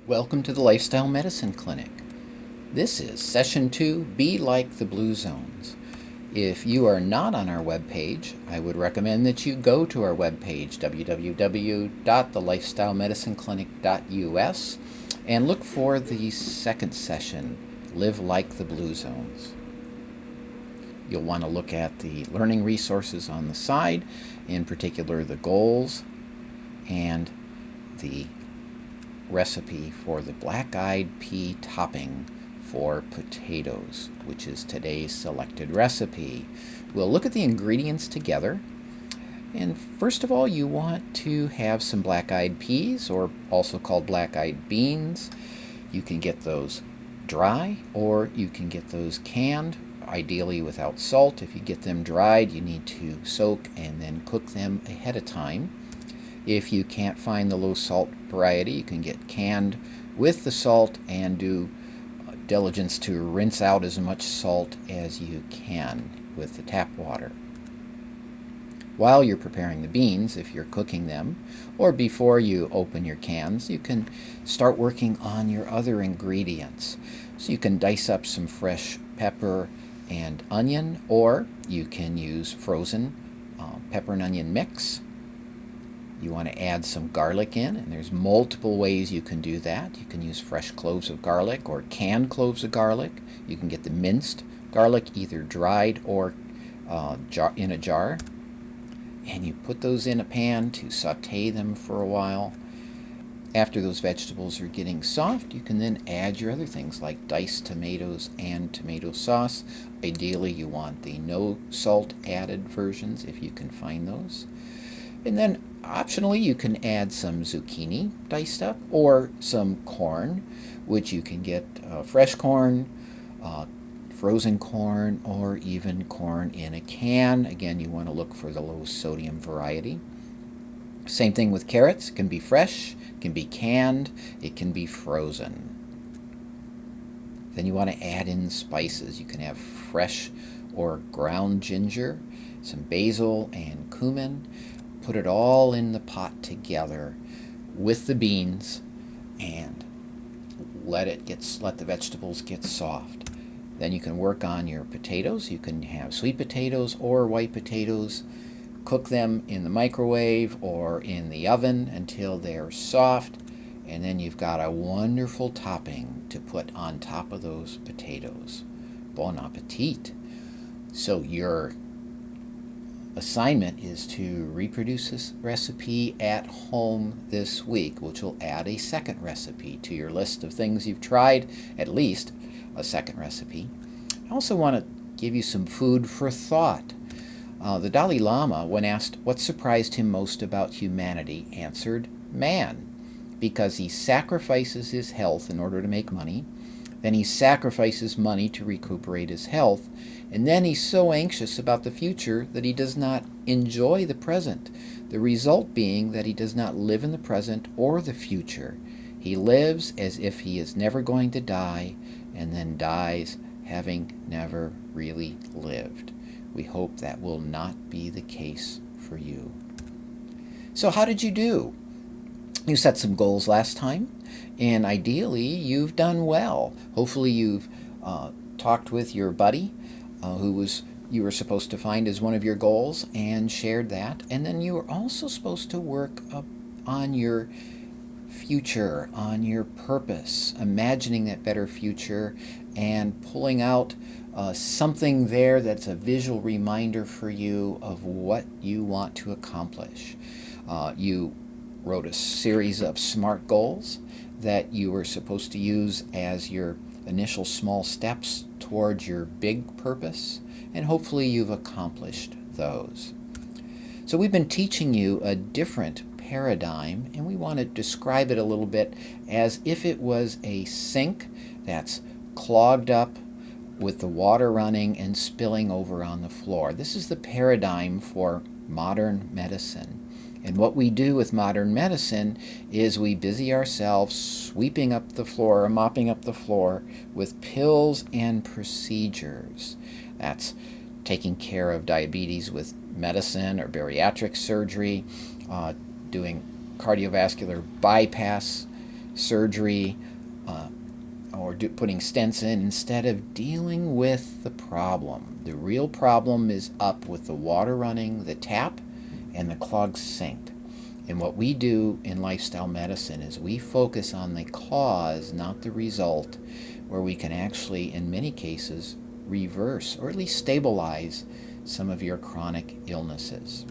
Welcome to the Lifestyle Medicine Clinic. This is Session 2, Be Like the Blue Zones. If you are not on our webpage, I would recommend that you go to our webpage, www.thelifestylemedicineclinic.us, and look for the second session, Live Like the Blue Zones. You'll want to look at the learning resources on the side, in particular the goals and the recipe for the black-eyed pea topping for potatoes, which is today's selected recipe. We'll look at the ingredients together. And first of all, you want to have some black-eyed peas, or also called black-eyed beans. You can get those dry, or you can get those canned, ideally without salt. If you get them dried, you need to soak and then cook them ahead of time. If you can't find the low salt variety, you can get canned with the salt and do diligence to rinse out as much salt as you can with the tap water. While you're preparing the beans, if you're cooking them, or before you open your cans, you can start working on your other ingredients. So you can dice up some fresh pepper and onion, or you can use frozen pepper and onion mix. You want to add some garlic in, and there's multiple ways you can do that. You can use fresh cloves of garlic or canned cloves of garlic. You can get the minced garlic, either dried or in a jar. And you put those in a pan to saute them for a while. After those vegetables are getting soft, you can then add your other things like diced tomatoes and tomato sauce. Ideally, you want the no salt added versions if you can find those. And then optionally, you can add some zucchini diced up, or some corn, which you can get fresh corn, frozen corn, or even corn in a can. Again, you want to look for the low sodium variety. Same thing with carrots. It can be fresh, it can be canned, it can be frozen. Then you want to add in spices. You can have fresh or ground ginger, some basil and cumin. Put it all in the pot together with the beans and let the vegetables get soft. Then you can work on your potatoes. You can have sweet potatoes or white potatoes. Cook them in the microwave or in the oven until they're soft, and then you've got a wonderful topping to put on top of those potatoes. Bon appetit. So your assignment is to reproduce this recipe at home this week, which will add a second recipe to your list of things you've tried, at least a second recipe. I also want to give you some food for thought. The Dalai Lama, when asked what surprised him most about humanity, answered, man, because he sacrifices his health in order to make money, then he sacrifices money to recuperate his health, and then he's so anxious about the future that he does not enjoy the present, the result being that he does not live in the present or the future. He lives as if he is never going to die, and then dies having never really lived. We hope that will not be the case for you. So how did you do? You set some goals last time, and ideally you've done well. Hopefully you've talked with your buddy you were supposed to find as one of your goals and shared that. And then you were also supposed to work on your future, on your purpose, imagining that better future and pulling out something there that's a visual reminder for you of what you want to accomplish. You wrote a series of SMART goals that you were supposed to use as your initial small steps towards your big purpose, and hopefully you've accomplished those. So we've been teaching you a different paradigm, and we want to describe it a little bit as if it was a sink that's clogged up with the water running and spilling over on the floor. This is the paradigm for modern medicine. And what we do with modern medicine is we busy ourselves sweeping up the floor or mopping up the floor with pills and procedures. That's taking care of diabetes with medicine or bariatric surgery, doing cardiovascular bypass surgery or putting stents in instead of dealing with the problem. The real problem is up with the water running the tap and the clogged sink. And what we do in lifestyle medicine is we focus on the cause, not the result, where we can actually, in many cases, reverse or at least stabilize some of your chronic illnesses.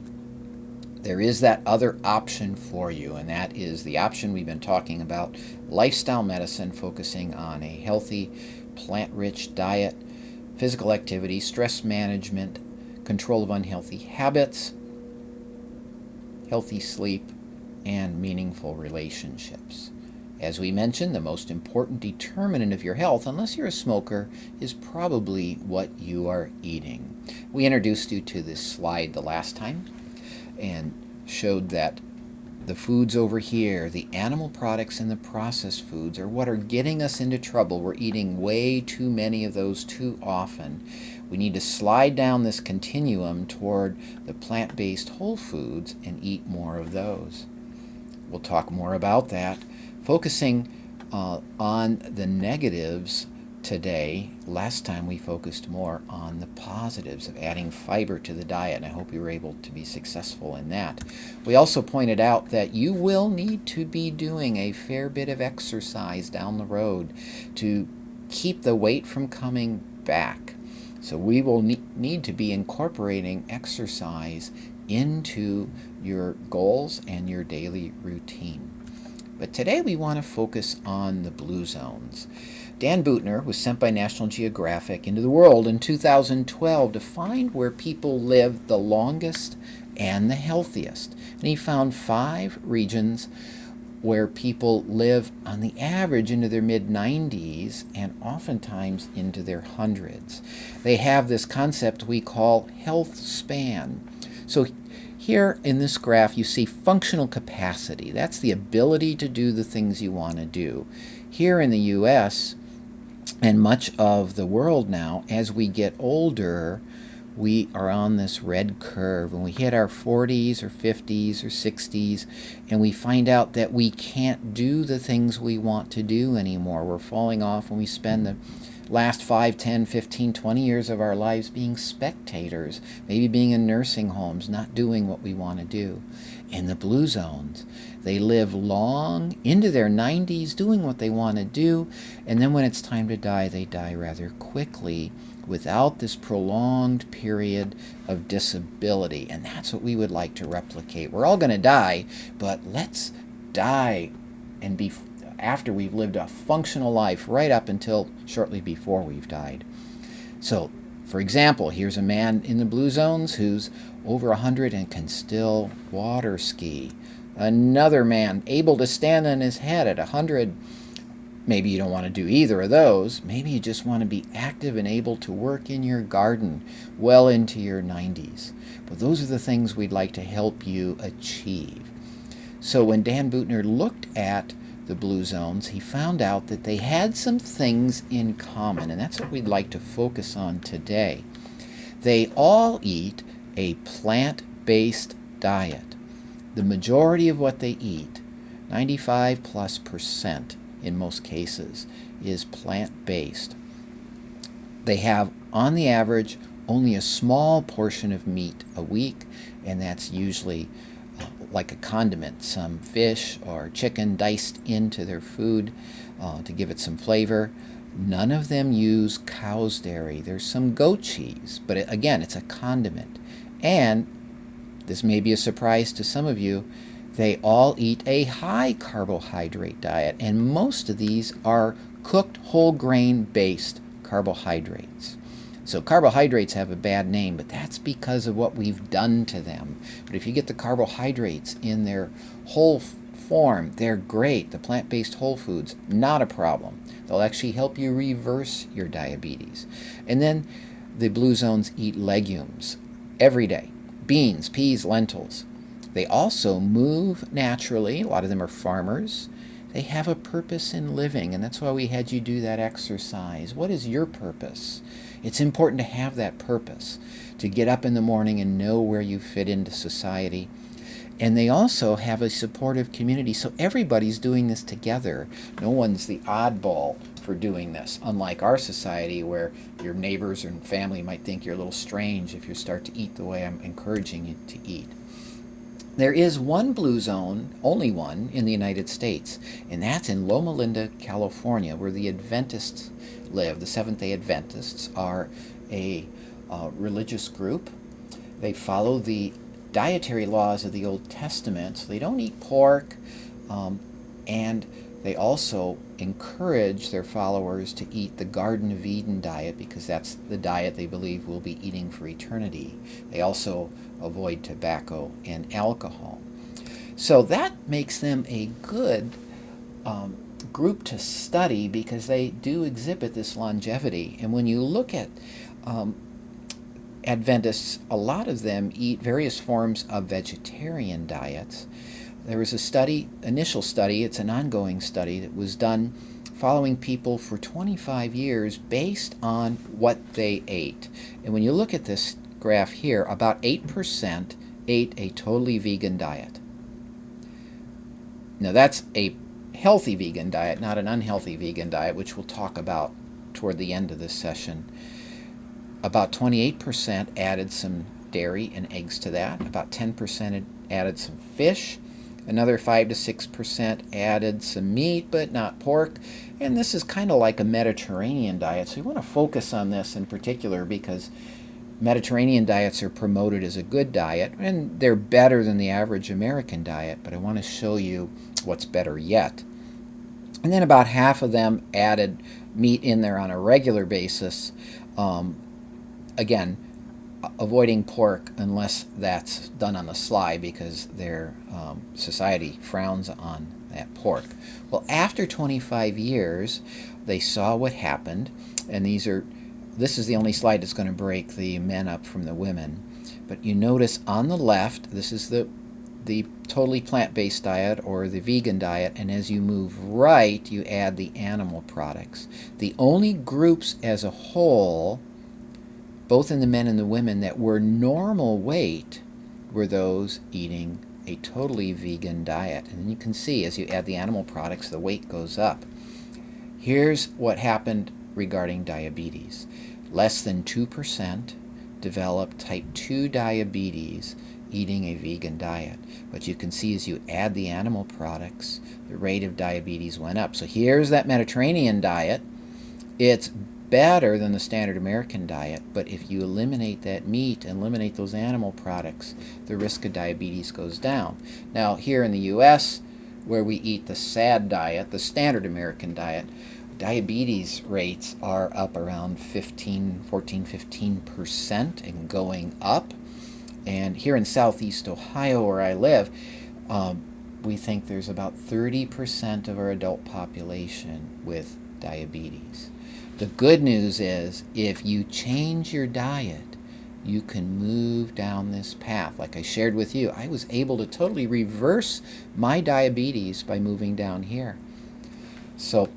There is that other option for you, and that is the option we've been talking about, lifestyle medicine, focusing on a healthy, plant-rich diet, physical activity, stress management, control of unhealthy habits, healthy sleep, and meaningful relationships. As we mentioned, the most important determinant of your health, unless you're a smoker, is probably what you are eating. We introduced you to this slide the last time and showed that the foods over here, the animal products and the processed foods, are what are getting us into trouble. We're eating way too many of those too often. We need to slide down this continuum toward the plant-based whole foods and eat more of those. We'll talk more about that, focusing on the negatives today. Last time we focused more on the positives of adding fiber to the diet, and I hope you were able to be successful in that. We also pointed out that you will need to be doing a fair bit of exercise down the road to keep the weight from coming back. So we will need to be incorporating exercise into your goals and your daily routine. But today we want to focus on the blue zones. Dan Buettner was sent by National Geographic into the world in 2012 to find where people live the longest and the healthiest. And he found 5 regions where people live on the average into their mid-90s and oftentimes into their hundreds. They have this concept we call HealthSpan. So here in this graph you see functional capacity. That's the ability to do the things you want to do. Here in the U.S. and much of the world now, as we get older, we are on this red curve. When we hit our 40s or 50s or 60s and we find out that we can't do the things we want to do anymore, we're falling off when we spend the last 5, 10, 15, 20 years of our lives being spectators, maybe being in nursing homes, not doing what we want to do. In the blue zones, they live long into their 90s doing what they want to do, and then when it's time to die, they die rather quickly without this prolonged period of disability. And that's what we would like to replicate. We're all going to die, but let's die and be after we've lived a functional life right up until shortly before we've died. So, for example, here's a man in the blue zones who's over 100 and can still water ski. Another man able to stand on his head at 100. Maybe you don't want to do either of those. Maybe you just want to be active and able to work in your garden well into your 90s. But those are the things we'd like to help you achieve. So when Dan Buettner looked at the blue zones, he found out that they had some things in common, and that's what we'd like to focus on today. They all eat a plant-based diet. The majority of what they eat, 95+% in most cases, is plant-based. They have, on the average, only a small portion of meat a week, and that's usually like a condiment, some fish or chicken diced into their food to give it some flavor. None of them use cow's dairy. There's some goat cheese, but again, it's a condiment. And this may be a surprise to some of you, they all eat a high carbohydrate diet, and most of these are cooked whole grain based carbohydrates. So carbohydrates have a bad name, but that's because of what we've done to them. But if you get the carbohydrates in their whole form, they're great. The plant-based whole foods, not a problem. They'll actually help you reverse your diabetes. And then the blue zones eat legumes every day. Beans, peas, lentils. They also move naturally. A lot of them are farmers. They have a purpose in living, and that's why we had you do that exercise. What is your purpose? It's important to have that purpose, to get up in the morning and know where you fit into society. And they also have a supportive community, so everybody's doing this together. No one's the oddball for doing this, unlike our society where your neighbors and family might think you're a little strange if you start to eat the way I'm encouraging you to eat. There is one blue zone, only one, in the United States, and that's in Loma Linda, California, where the Adventists live. The Seventh-day Adventists are a religious group. They follow the dietary laws of the Old Testament, so they don't eat pork, and they also encourage their followers to eat the Garden of Eden diet because that's the diet they believe we'll be eating for eternity. They also avoid tobacco and alcohol. So that makes them a good group to study because they do exhibit this longevity. And when you look at Adventists, a lot of them eat various forms of vegetarian diets. There was a study, initial study, it's an ongoing study that was done following people for 25 years based on what they ate. And when you look at this graph here, about 8% ate a totally vegan diet. Now that's a healthy vegan diet, not an unhealthy vegan diet, which we'll talk about toward the end of this session. About 28% added some dairy and eggs to that. About 10% added some fish. Another 5 to 6% added some meat, but not pork. And this is kind of like a Mediterranean diet. So we want to focus on this in particular because Mediterranean diets are promoted as a good diet, and they're better than the average American diet, but I want to show you what's better yet. And then about half of them added meat in there on a regular basis. Again, avoiding pork unless that's done on the sly because their society frowns on that pork. Well, after 25 years, they saw what happened, and this is the only slide that's going to break the men up from the women. But you notice on the left, this is the totally plant-based diet or the vegan diet, and as you move right, you add the animal products. The only groups as a whole, both in the men and the women, that were normal weight were those eating a totally vegan diet. And you can see as you add the animal products, the weight goes up. Here's what happened regarding diabetes. Less than 2% developed type 2 diabetes eating a vegan diet. But you can see as you add the animal products, the rate of diabetes went up. So here's that Mediterranean diet. It's better than the standard American diet, but if you eliminate that meat and eliminate those animal products, the risk of diabetes goes down. Now, here in the U.S., where we eat the SAD diet, the standard American diet, diabetes rates are up around 15% and going up. And here in Southeast Ohio, where I live, we think there's about 30% of our adult population with diabetes. The good news is if you change your diet, you can move down this path. Like I shared with you, I was able to totally reverse my diabetes by moving down here. So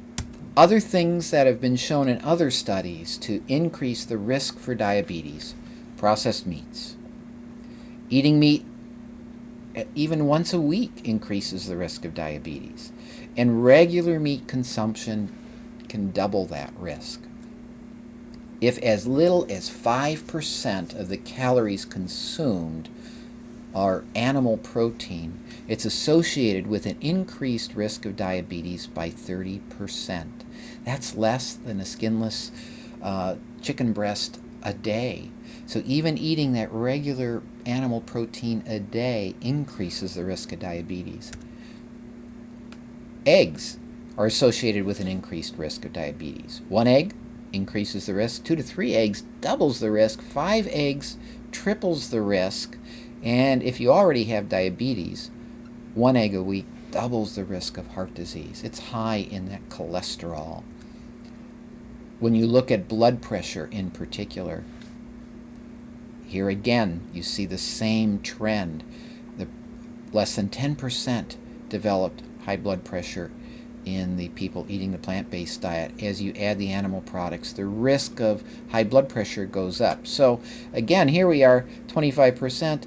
other things that have been shown in other studies to increase the risk for diabetes: processed meats. Eating meat even once a week increases the risk of diabetes. And regular meat consumption can double that risk. If as little as 5% of the calories consumed are animal protein, it's associated with an increased risk of diabetes by 30%. That's less than a skinless chicken breast a day. So even eating that regular animal protein a day increases the risk of diabetes. Eggs are associated with an increased risk of diabetes. 1 egg increases the risk. 2 to 3 eggs doubles the risk. 5 eggs triples the risk. And if you already have diabetes, 1 egg a week doubles the risk of heart disease. It's high in that cholesterol. When you look at blood pressure in particular, here again you see the same trend. Less than 10% developed high blood pressure in the people eating the plant-based diet. As you add the animal products, the risk of high blood pressure goes up. So again, here we are, 25%,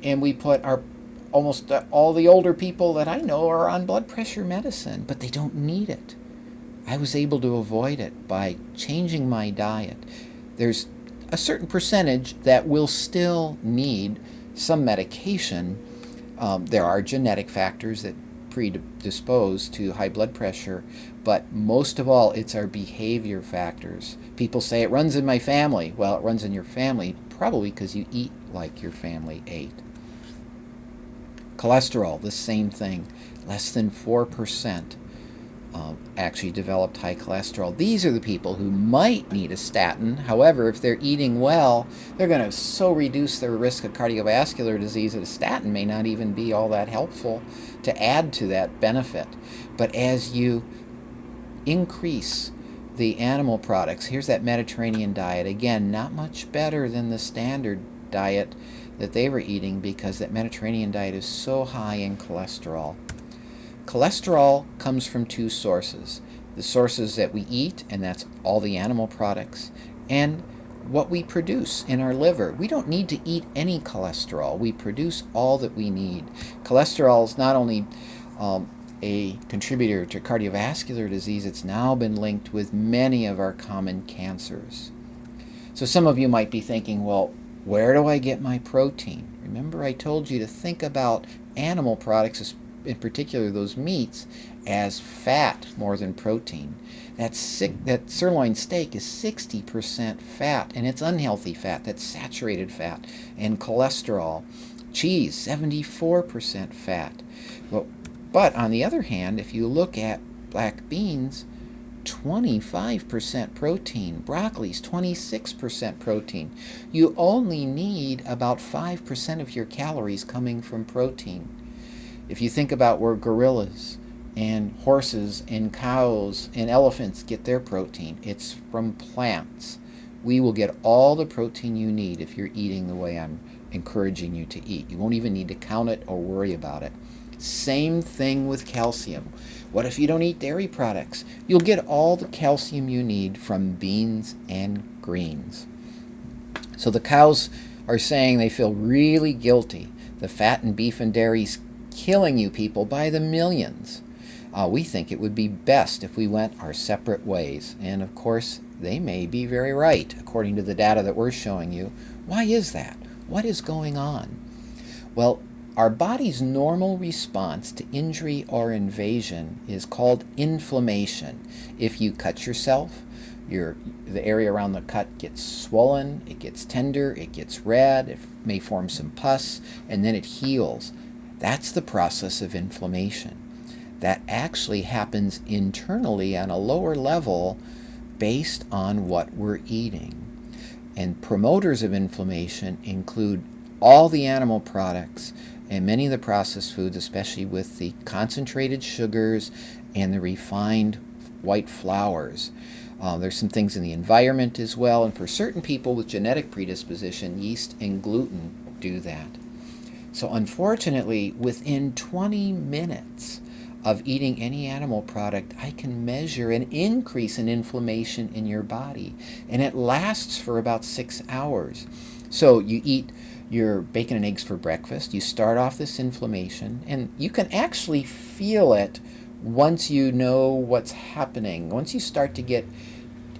and we put our almost all the older people that I know are on blood pressure medicine, but they don't need it. I was able to avoid it by changing my diet. There's a certain percentage that will still need some medication. There are genetic factors that predispose to high blood pressure, but most of all, it's our behavior factors. People say it runs in my family. Well, it runs in your family probably because you eat like your family ate. Cholesterol, the same thing. Less than 4% actually developed high cholesterol. These are the people who might need a statin. However, if they're eating well, they're going to so reduce their risk of cardiovascular disease that a statin may not even be all that helpful to add to that benefit. But as you increase the animal products, here's that Mediterranean diet. Again, not much better than the standard diet that they were eating because that Mediterranean diet is so high in cholesterol. Cholesterol comes from two sources. The sources that we eat, and that's all the animal products, and what we produce in our liver. We don't need to eat any cholesterol. We produce all that we need. Cholesterol is not only a contributor to cardiovascular disease, it's now been linked with many of our common cancers. So some of you might be thinking, well, where do I get my protein? Remember I told you to think about animal products, in particular those meats, as fat more than protein. That sirloin steak is 60% fat, and it's unhealthy fat. That's saturated fat. And cholesterol. Cheese, 74% fat. But on the other hand, if you look at black beans, 25% protein. Broccoli's 26% protein. You only need about 5% of your calories coming from protein. If you think about where gorillas and horses and cows and elephants get their protein, it's from plants. We will get all the protein you need if you're eating the way I'm encouraging you to eat. You won't even need to count it or worry about it. Same thing with calcium. What if you don't eat dairy products? You'll get all the calcium you need from beans and greens. So the cows are saying they feel really guilty. The fat in beef and dairy's killing you people by the millions. We think it would be best if we went our separate ways. And of course, they may be very right, according to the data that we're showing you. Why is that? What is going on? Well, our body's normal response to injury or invasion is called inflammation. If you cut yourself, the area around the cut gets swollen, it gets tender, it gets red, it may form some pus, and then it heals. That's the process of inflammation. That actually happens internally on a lower level based on what we're eating. And promoters of inflammation include all the animal products and many of the processed foods, especially with the concentrated sugars and the refined white flours. There's some things in the environment as well, and for certain people with genetic predisposition, yeast and gluten do that. So unfortunately, within 20 minutes of eating any animal product, I can measure an increase in inflammation in your body, and it lasts for about 6 hours. So you eat your bacon and eggs for breakfast, you start off this inflammation, and you can actually feel it once you know what's happening. Once you start to get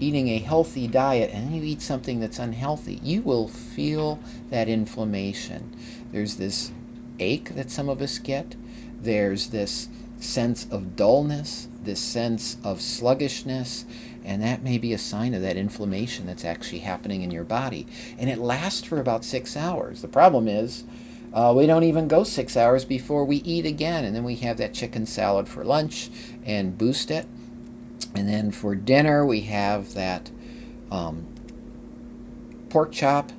eating a healthy diet and then you eat something that's unhealthy, you will feel that inflammation. There's this ache that some of us get. There's this sense of dullness, this sense of sluggishness, and that may be a sign of that inflammation that's actually happening in your body. And it lasts for about 6 hours. The problem is we don't even go 6 hours before we eat again, and then we have that chicken salad for lunch and boost it. And then for dinner we have that pork chop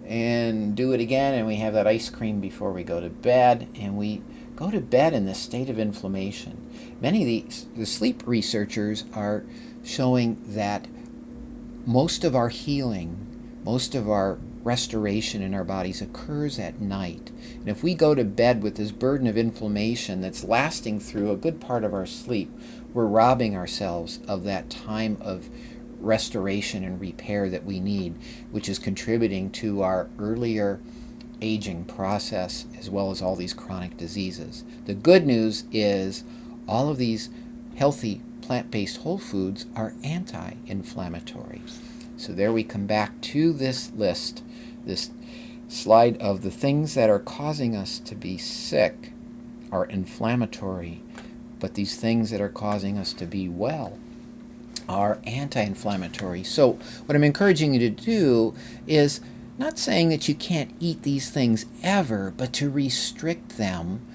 and do it again, and we have that ice cream before we go to bed, and we go to bed in this state of inflammation. Many of the sleep researchers are showing that most of our healing, most of our restoration in our bodies occurs at night. And if we go to bed with this burden of inflammation that's lasting through a good part of our sleep, we're robbing ourselves of that time of restoration and repair that we need, which is contributing to our earlier aging process as well as all these chronic diseases. The good news is all of these healthy plant-based whole foods are anti-inflammatory. So there we come back to this list, this slide of the things that are causing us to be sick are inflammatory, but these things that are causing us to be well are anti-inflammatory. So what I'm encouraging you to do is not saying that you can't eat these things ever, but to restrict them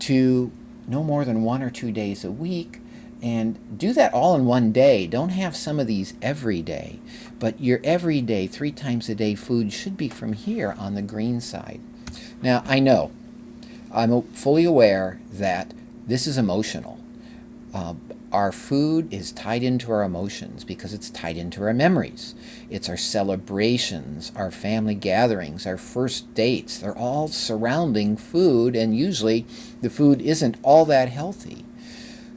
to no more than 1 or 2 days a week, and do that all in one day. Don't have some of these every day, but your everyday 3 times a day food should be from here on the green side. Now, I know, I'm fully aware that this is emotional. Our food is tied into our emotions because it's tied into our memories. It's our celebrations, our family gatherings, our first dates. They're all surrounding food, and usually the food isn't all that healthy.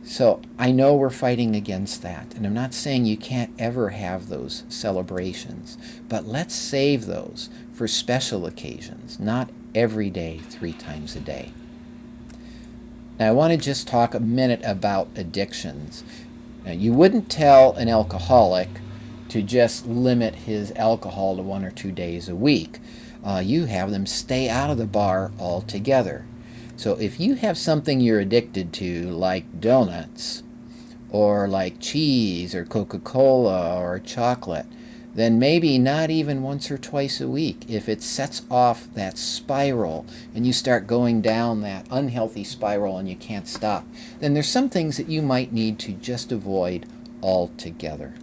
So I know we're fighting against that, and I'm not saying you can't ever have those celebrations, but let's save those for special occasions, not every day, 3 times a day. Now, I want to just talk a minute about addictions. Now, you wouldn't tell an alcoholic to just limit his alcohol to 1 or 2 days a week. You have them stay out of the bar altogether. So if you have something you're addicted to, like donuts, or like cheese, or Coca-Cola, or chocolate, then maybe not even once or twice a week. If it sets off that spiral and you start going down that unhealthy spiral and you can't stop, then there's some things that you might need to just avoid altogether.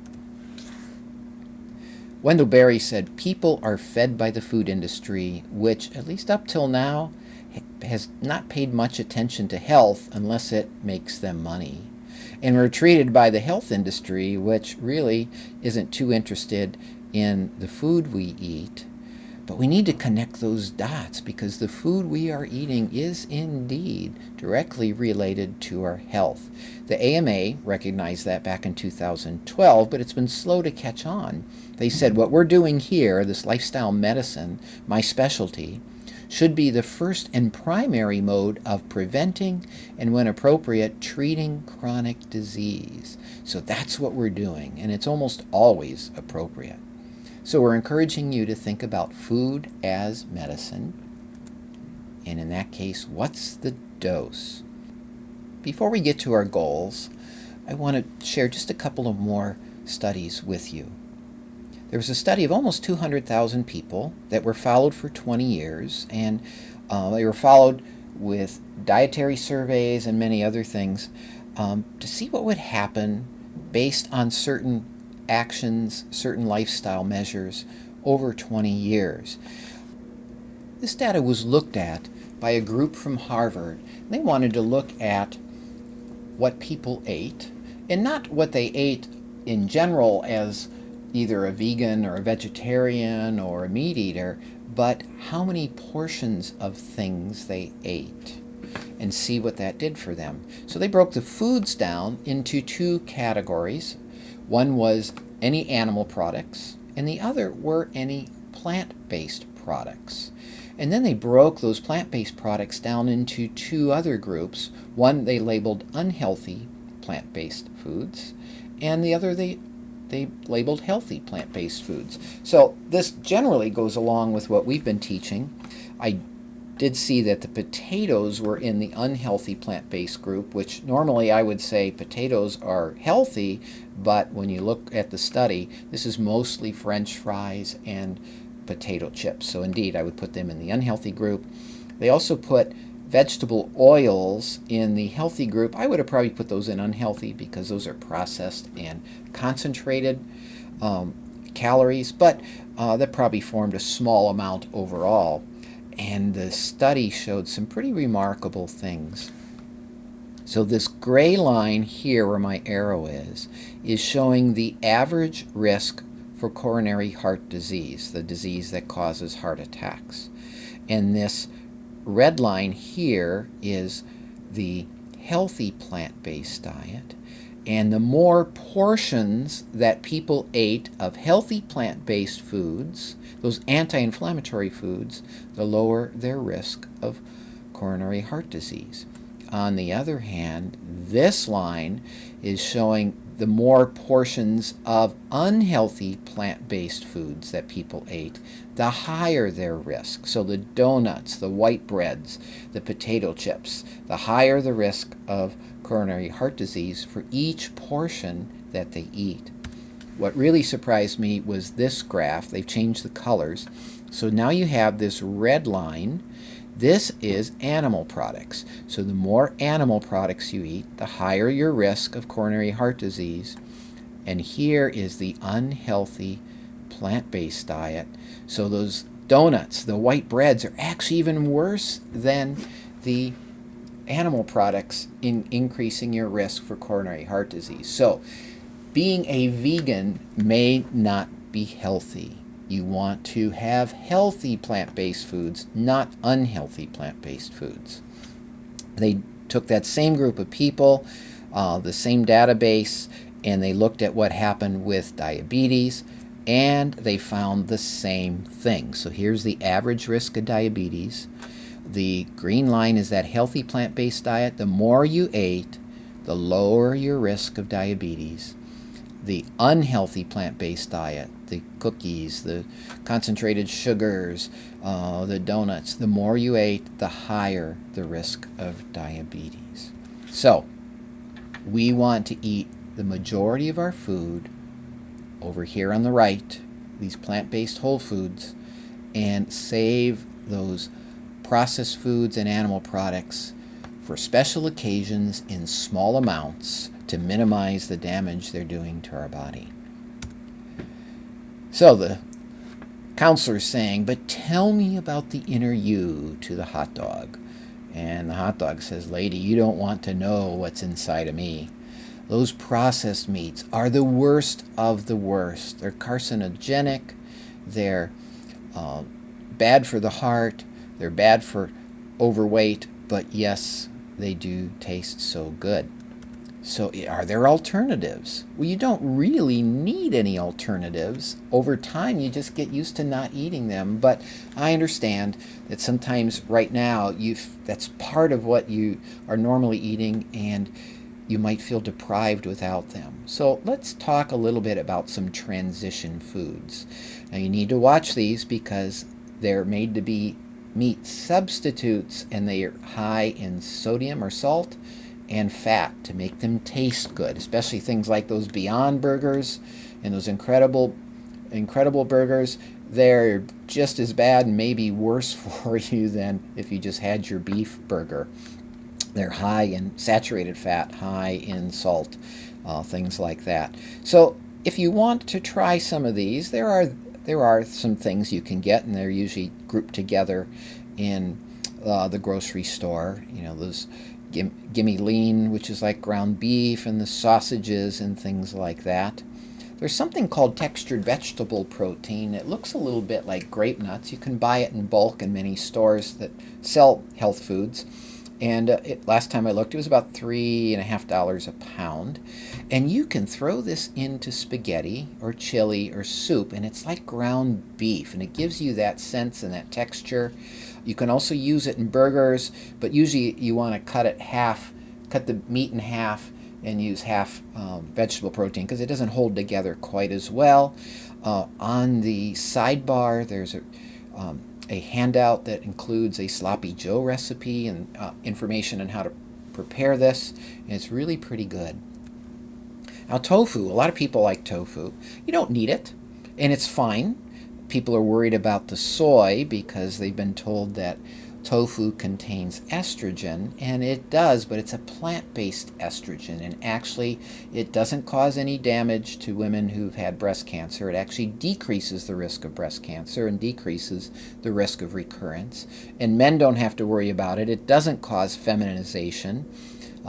Wendell Berry said, people are fed by the food industry, which, at least up till now, has not paid much attention to health unless it makes them money. And we're treated by the health industry, which really isn't too interested in the food we eat. But we need to connect those dots because the food we are eating is indeed directly related to our health. The AMA recognized that back in 2012, but it's been slow to catch on. They said what we're doing here, this lifestyle medicine, my specialty, should be the first and primary mode of preventing and, when appropriate, treating chronic disease. So that's what we're doing, and it's almost always appropriate. So we're encouraging you to think about food as medicine, and in that case, what's the dose? Before we get to our goals, I want to share just a couple of more studies with you. There was a study of almost 200,000 people that were followed for 20 years, and they were followed with dietary surveys and many other things to see what would happen based on certain actions, certain lifestyle measures over 20 years. This data was looked at by a group from Harvard. They wanted to look at what people ate, and not what they ate in general as either a vegan or a vegetarian or a meat eater, but how many portions of things they ate and see what that did for them. So they broke the foods down into 2 categories. One was any animal products, and the other were any plant-based products. And then they broke those plant-based products down into 2 other groups. One they labeled unhealthy plant-based foods, and the other they labeled healthy plant-based foods. So this generally goes along with what we've been teaching. I did see that the potatoes were in the unhealthy plant-based group, which normally I would say potatoes are healthy, but when you look at the study, this is mostly French fries and potato chips. So indeed, I would put them in the unhealthy group. They also put vegetable oils in the healthy group. I would have probably put those in unhealthy because those are processed and concentrated calories, but that probably formed a small amount overall. And the study showed some pretty remarkable things. So this gray line here where my arrow is showing the average risk for coronary heart disease, the disease that causes heart attacks. And this red line here is the healthy plant-based diet, And the more portions that people ate of healthy plant-based foods, those anti-inflammatory foods, the lower their risk of coronary heart disease. On the other hand, this line is showing the more portions of unhealthy plant-based foods that people ate, the higher their risk. So the donuts, the white breads, the potato chips, the higher the risk of coronary heart disease for each portion that they eat. What really surprised me was this graph. They've changed the colors. So now you have this red line. This is animal products. So the more animal products you eat, the higher your risk of coronary heart disease. And here is the unhealthy plant-based diet. So those donuts, the white breads, are actually even worse than the animal products in increasing your risk for coronary heart disease. So being a vegan may not be healthy. You want to have healthy plant-based foods, not unhealthy plant-based foods. They took that same group of people, the same database, and they looked at what happened with diabetes, and they found the same thing. So here's the average risk of diabetes. The green line is that healthy plant-based diet. The more you ate, the lower your risk of diabetes. The unhealthy plant-based diet, the cookies, the concentrated sugars, the donuts, the more you ate, the higher the risk of diabetes. So we want to eat the majority of our food over here on the right, these plant-based whole foods, and save those processed foods and animal products for special occasions in small amounts to minimize the damage they're doing to our body. So the counselor's saying, but tell me about the inner you to the hot dog. And the hot dog says, lady, you don't want to know what's inside of me. Those processed meats are the worst of the worst. They're carcinogenic. They're bad for the heart. They're bad for overweight. But yes, they do taste so good. So are there alternatives? Well, you don't really need any alternatives. Over time, you just get used to not eating them. But I understand that sometimes right now, that's part of what you are normally eating, and you might feel deprived without them. So let's talk a little bit about some transition foods. Now you need to watch these because they're made to be meat substitutes, and they are high in sodium or salt and fat to make them taste good, especially things like those Beyond Burgers and those incredible burgers. They're just as bad and maybe worse for you than if you just had your beef burger. They're high in saturated fat, high in salt, things like that. So if you want to try some of these, there are some things you can get, and they're usually grouped together in the grocery store. You know, those Gimme Lean, which is like ground beef, and the sausages and things like that. There's something called textured vegetable protein. It looks a little bit like grape nuts. You can buy it in bulk in many stores that sell health foods. And last time I looked, it was about $3.50 a pound. And you can throw this into spaghetti or chili or soup, and it's like ground beef, and it gives you that sense and that texture. You can also use it in burgers, but usually you want to cut the meat in half, and use half vegetable protein because it doesn't hold together quite as well. On the sidebar, there's a handout that includes a Sloppy Joe recipe and information on how to prepare this, and it's really pretty good. Now tofu, a lot of people like tofu. You don't need it, and it's fine. People are worried about the soy because they've been told that tofu contains estrogen, and it does, but it's a plant-based estrogen, and actually it doesn't cause any damage to women who've had breast cancer. It actually decreases the risk of breast cancer and decreases the risk of recurrence, and men don't have to worry about it. It doesn't cause feminization.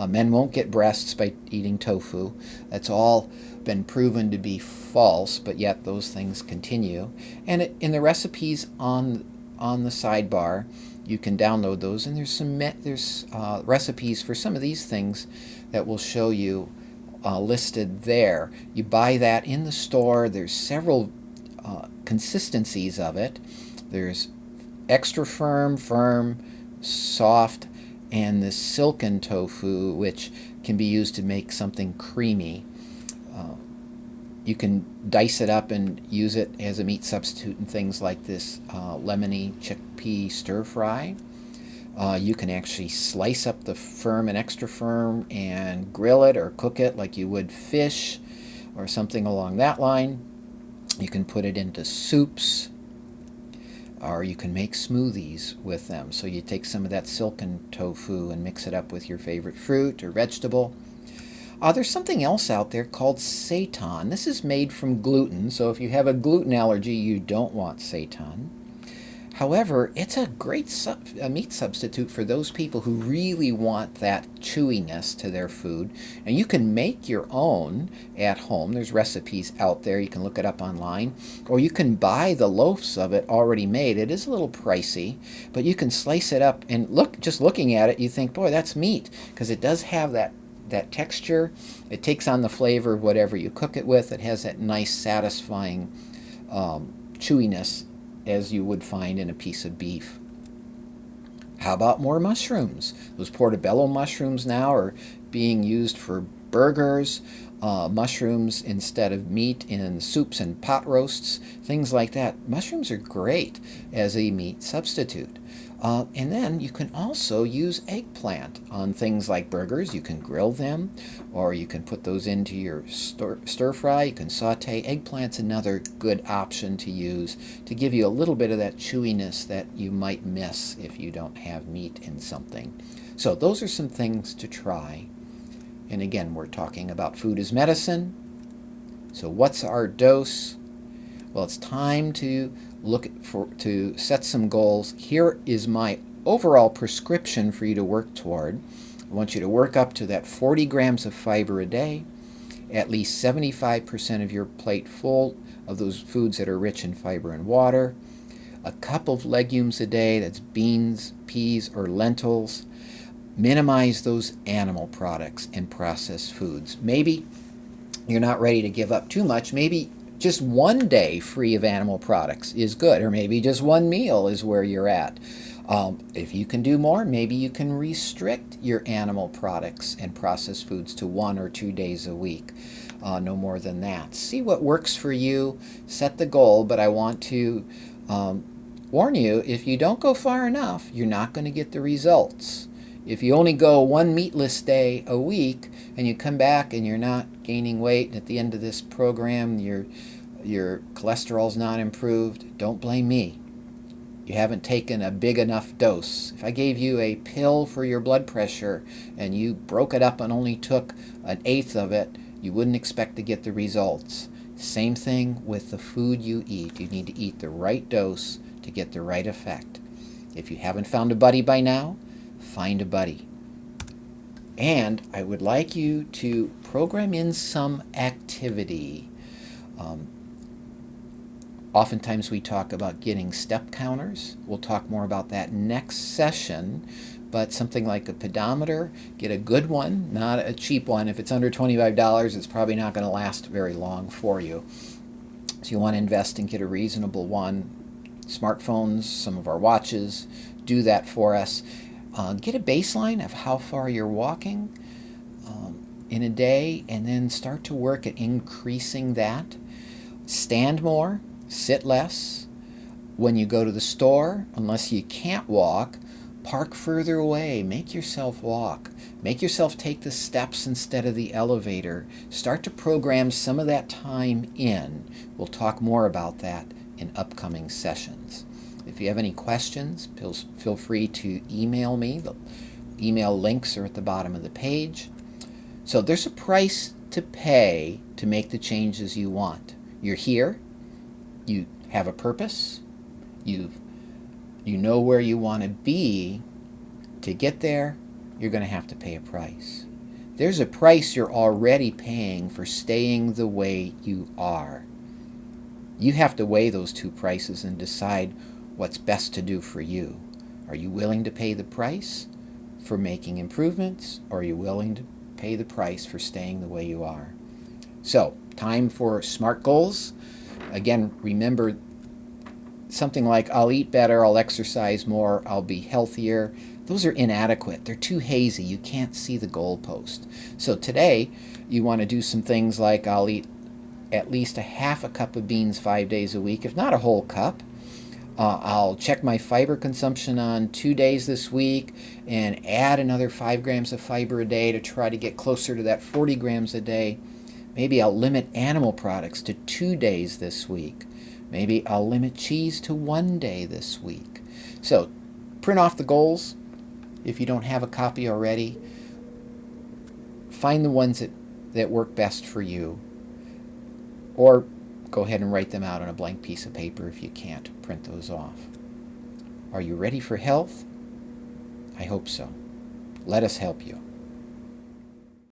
Men won't get breasts by eating tofu. That's all been proven to be false, but yet those things continue. And in the recipes on the sidebar, you can download those, and there's recipes for some of these things that will show you listed there. You buy that in the store. There's several consistencies of it. There's extra firm, soft, and the silken tofu, which can be used to make something creamy. You can dice it up and use it as a meat substitute in things like this lemony chickpea stir fry. You can actually slice up the firm and extra firm and grill it or cook it like you would fish or something along that line. You can put it into soups, or you can make smoothies with them. So you take some of that silken tofu and mix it up with your favorite fruit or vegetable. There's something else out there called Seitan. This is made from gluten, so if you have a gluten allergy, you don't want Seitan. However, it's a great meat substitute for those people who really want that chewiness to their food. And you can make your own at home. There's recipes out there. You can look it up online. Or you can buy the loaves of it already made. It is a little pricey, but you can slice it up and just looking at it, you think, boy, that's meat, because it does have that texture. It takes on the flavor of whatever you cook it with. It has that nice, satisfying chewiness as you would find in a piece of beef. How about more mushrooms? Those portobello mushrooms now are being used for burgers, mushrooms instead of meat in soups and pot roasts, things like that. Mushrooms are great as a meat substitute. And then you can also use eggplant on things like burgers. You can grill them, or you can put those into your stir fry. You can saute. Eggplant's another good option to use to give you a little bit of that chewiness that you might miss if you don't have meat in something. So those are some things to try. And again, we're talking about food as medicine. So what's our dose? Well, it's time to to set some goals. Here is my overall prescription for you to work toward. I want you to work up to that 40 grams of fiber a day, at least 75% of your plate full of those foods that are rich in fiber and water, a cup of legumes a day, that's beans, peas, or lentils. Minimize those animal products and processed foods. Maybe you're not ready to give up too much. Maybe just one day free of animal products is good, or maybe just one meal is where you're at. If you can do more, maybe you can restrict your animal products and processed foods to 1 or 2 days a week, no more than that. See what works for you, set the goal, but I want to warn you, if you don't go far enough, you're not going to get the results. If you only go one meatless day a week and you come back and you're not gaining weight, and at the end of this program your cholesterol's not improved, don't blame me. You haven't taken a big enough dose. If I gave you a pill for your blood pressure and you broke it up and only took 1/8 of it, you wouldn't expect to get the results. Same thing with the food you eat. You need to eat the right dose to get the right effect. If you haven't found a buddy by now, find a buddy. And I would like you to program in some activity. Oftentimes we talk about getting step counters. We'll talk more about that next session. But something like a pedometer, get a good one, not a cheap one. If it's under $25, it's probably not going to last very long for you. So you want to invest and get a reasonable one. Smartphones, some of our watches, do that for us. Get a baseline of how far you're walking in a day, and then start to work at increasing that. Stand more, sit less. When you go to the store, unless you can't walk, park further away. Make yourself walk. Make yourself take the steps instead of the elevator. Start to program some of that time in. We'll talk more about that in upcoming sessions. If you have any questions, feel free to email me. The email links are at the bottom of the page. So there's a price to pay to make the changes you want. You're here. You have a purpose. You know where you want to be. To get there, you're going to have to pay a price. There's a price you're already paying for staying the way you are. You have to weigh those two prices and decide what's best to do for you. Are you willing to pay the price for making improvements, or are you willing to pay the price for staying the way you are. So, time for SMART goals. Again, remember something like I'll eat better, I'll exercise more, I'll be healthier. Those are inadequate. They're too hazy. You can't see the goalpost. So today, you want to do some things like I'll eat at least a half a cup of beans 5 days a week, if not a whole cup. I'll check my fiber consumption on 2 days this week and add another 5 grams of fiber a day to try to get closer to that 40 grams a day. Maybe I'll limit animal products to 2 days this week. Maybe I'll limit cheese to 1 day this week. So print off the goals if you don't have a copy already. Find the ones that work best for you. Or go ahead and write them out on a blank piece of paper if you can't print those off. Are you ready for health? I hope so. Let us help you.